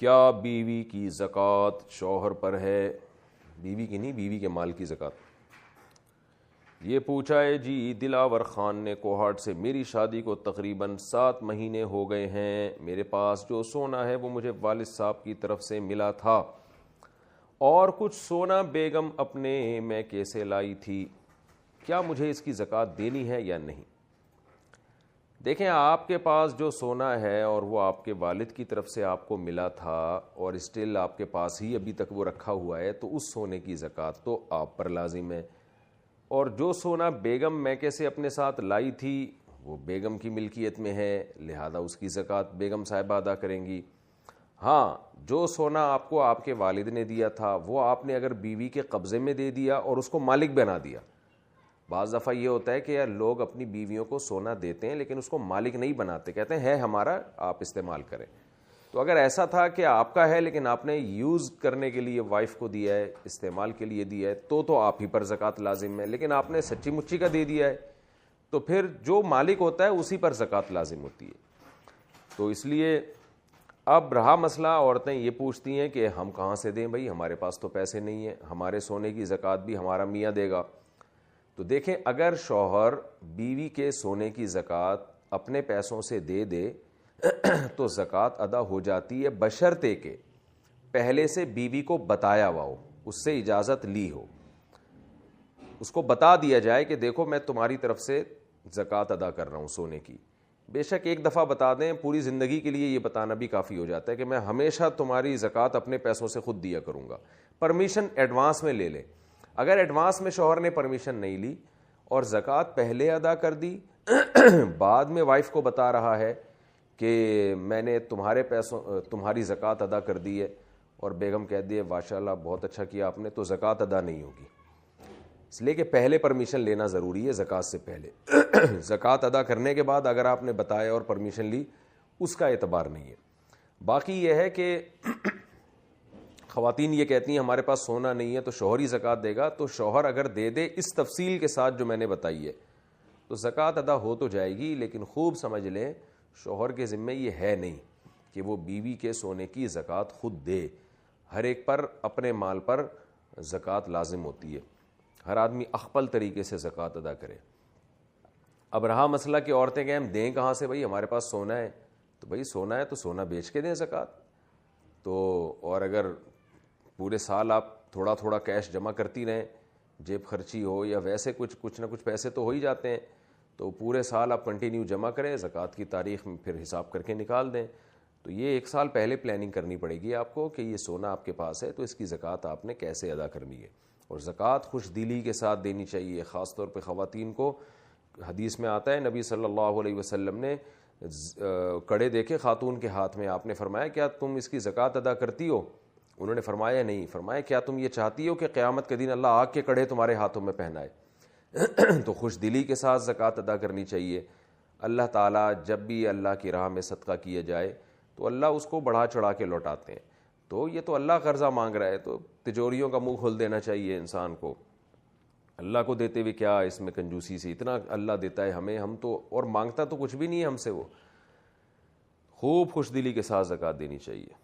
کیا بیوی کی زکوٰۃ شوہر پر ہے؟ بیوی کی نہیں، بیوی کے مال کی زکوٰۃ۔ یہ پوچھا ہے جی دلاور خان نے کوہاٹ سے، میری شادی کو تقریباً 7 مہینے ہو گئے ہیں، میرے پاس جو سونا ہے وہ مجھے والد صاحب کی طرف سے ملا تھا، اور کچھ سونا بیگم اپنے میں کیسے لائی تھی، کیا مجھے اس کی زکوٰۃ دینی ہے یا نہیں؟ دیکھیں، آپ کے پاس جو سونا ہے اور وہ آپ کے والد کی طرف سے آپ کو ملا تھا اور اسٹل آپ کے پاس ہی ابھی تک وہ رکھا ہوا ہے، تو اس سونے کی زکوٰۃ تو آپ پر لازم ہے، اور جو سونا بیگم میکے سے اپنے ساتھ لائی تھی وہ بیگم کی ملکیت میں ہے، لہذا اس کی زکوٰۃ بیگم صاحبہ ادا کریں گی۔ ہاں، جو سونا آپ کو آپ کے والد نے دیا تھا وہ آپ نے اگر بیوی کے قبضے میں دے دیا اور اس کو مالک بنا دیا، بعض دفعہ یہ ہوتا ہے کہ یار لوگ اپنی بیویوں کو سونا دیتے ہیں لیکن اس کو مالک نہیں بناتے، کہتے ہیں ہے ہمارا، آپ استعمال کریں۔ تو اگر ایسا تھا کہ آپ کا ہے لیکن آپ نے یوز کرنے کے لیے وائف کو دیا ہے، استعمال کے لیے دیا ہے، تو آپ ہی پر زکوٰۃ لازم ہے، لیکن آپ نے سچی مچی کا دے دیا ہے تو پھر جو مالک ہوتا ہے اسی پر زکوٰۃ لازم ہوتی ہے۔ تو اس لیے اب رہا مسئلہ، عورتیں یہ پوچھتی ہیں کہ ہم کہاں سے دیں بھائی، ہمارے پاس تو پیسے نہیں ہیں، ہمارے سونے کی زکوٰۃ بھی ہمارا میاں دے گا۔ تو دیکھیں، اگر شوہر بیوی کے سونے کی زکوٰۃ اپنے پیسوں سے دے دے تو زکوٰۃ ادا ہو جاتی ہے، بشرطے کہ پہلے سے بیوی کو بتایا ہوا ہو، اس سے اجازت لی ہو، اس کو بتا دیا جائے کہ دیکھو میں تمہاری طرف سے زکوٰۃ ادا کر رہا ہوں سونے کی۔ بے شک ایک دفعہ بتا دیں، پوری زندگی کے لیے یہ بتانا بھی کافی ہو جاتا ہے کہ میں ہمیشہ تمہاری زکوٰۃ اپنے پیسوں سے خود دیا کروں گا۔ پرمیشن ایڈوانس میں لے لیں۔ اگر ایڈوانس میں شوہر نے پرمیشن نہیں لی اور زکوٰۃ پہلے ادا کر دی، بعد میں وائف کو بتا رہا ہے کہ میں نے تمہاری زکوٰۃ ادا کر دی ہے، اور بیگم کہہ دی ہے ماشاءاللہ بہت اچھا کیا آپ نے، تو زکوٰۃ ادا نہیں ہوگی، اس لیے کہ پہلے پرمیشن لینا ضروری ہے زکوٰۃ سے پہلے۔ زکوٰۃ ادا کرنے کے بعد اگر آپ نے بتایا اور پرمیشن لی، اس کا اعتبار نہیں ہے۔ باقی یہ ہے کہ خواتین یہ کہتی ہیں ہمارے پاس سونا نہیں ہے تو شوہر ہی زکوٰۃ دے گا، تو شوہر اگر دے دے اس تفصیل کے ساتھ جو میں نے بتائی ہے تو زکوٰۃ ادا ہو تو جائے گی، لیکن خوب سمجھ لیں شوہر کے ذمے یہ ہے نہیں کہ وہ بیوی کے سونے کی زکوٰۃ خود دے۔ ہر ایک پر اپنے مال پر زکوٰۃ لازم ہوتی ہے، ہر آدمی اخپل طریقے سے زکوٰۃ ادا کرے۔ اب رہا مسئلہ کہ عورتیں کہیں ہم دیں کہاں سے بھائی، ہمارے پاس سونا ہے، تو بھائی سونا ہے تو سونا بیچ کے دیں زکوٰۃ۔ تو اور اگر پورے سال آپ تھوڑا تھوڑا کیش جمع کرتی رہیں، جیب خرچی ہو یا ویسے کچھ نہ کچھ پیسے تو ہو ہی جاتے ہیں، تو پورے سال آپ کنٹینیو جمع کریں، زکوٰۃ کی تاریخ میں پھر حساب کر کے نکال دیں۔ تو یہ 1 سال پہلے پلاننگ کرنی پڑے گی آپ کو کہ یہ سونا آپ کے پاس ہے تو اس کی زکوٰۃ آپ نے کیسے ادا کرنی ہے، اور زکوٰۃ خوش دلی کے ساتھ دینی چاہیے، خاص طور پہ خواتین کو۔ حدیث میں آتا ہے نبی صلی اللہ علیہ وسلم نے کڑے دیکھے خاتون کے ہاتھ میں، آپ نے فرمایا کیا تم اس کی زکوٰۃ ادا کرتی ہو؟ انہوں نے فرمایا نہیں۔ فرمایا کیا تم یہ چاہتی ہو کہ قیامت کے دن اللہ آگ کے کڑے تمہارے ہاتھوں میں پہنائے؟ تو خوش دلی کے ساتھ زکوٰۃ ادا کرنی چاہیے۔ اللہ تعالیٰ جب بھی اللہ کی راہ میں صدقہ کیا جائے تو اللہ اس کو بڑھا چڑھا کے لوٹاتے ہیں، تو یہ تو اللہ قرضہ مانگ رہا ہے تو تجوریوں کا منہ کھول دینا چاہیے انسان کو۔ اللہ کو دیتے ہوئے کیا اس میں کنجوسی سے، اتنا اللہ دیتا ہے ہمیں، ہم تو اور مانگتا تو کچھ بھی نہیں ہے ہم سے، وہ خوب خوش دلی کے ساتھ زکوٰۃ دینی چاہیے۔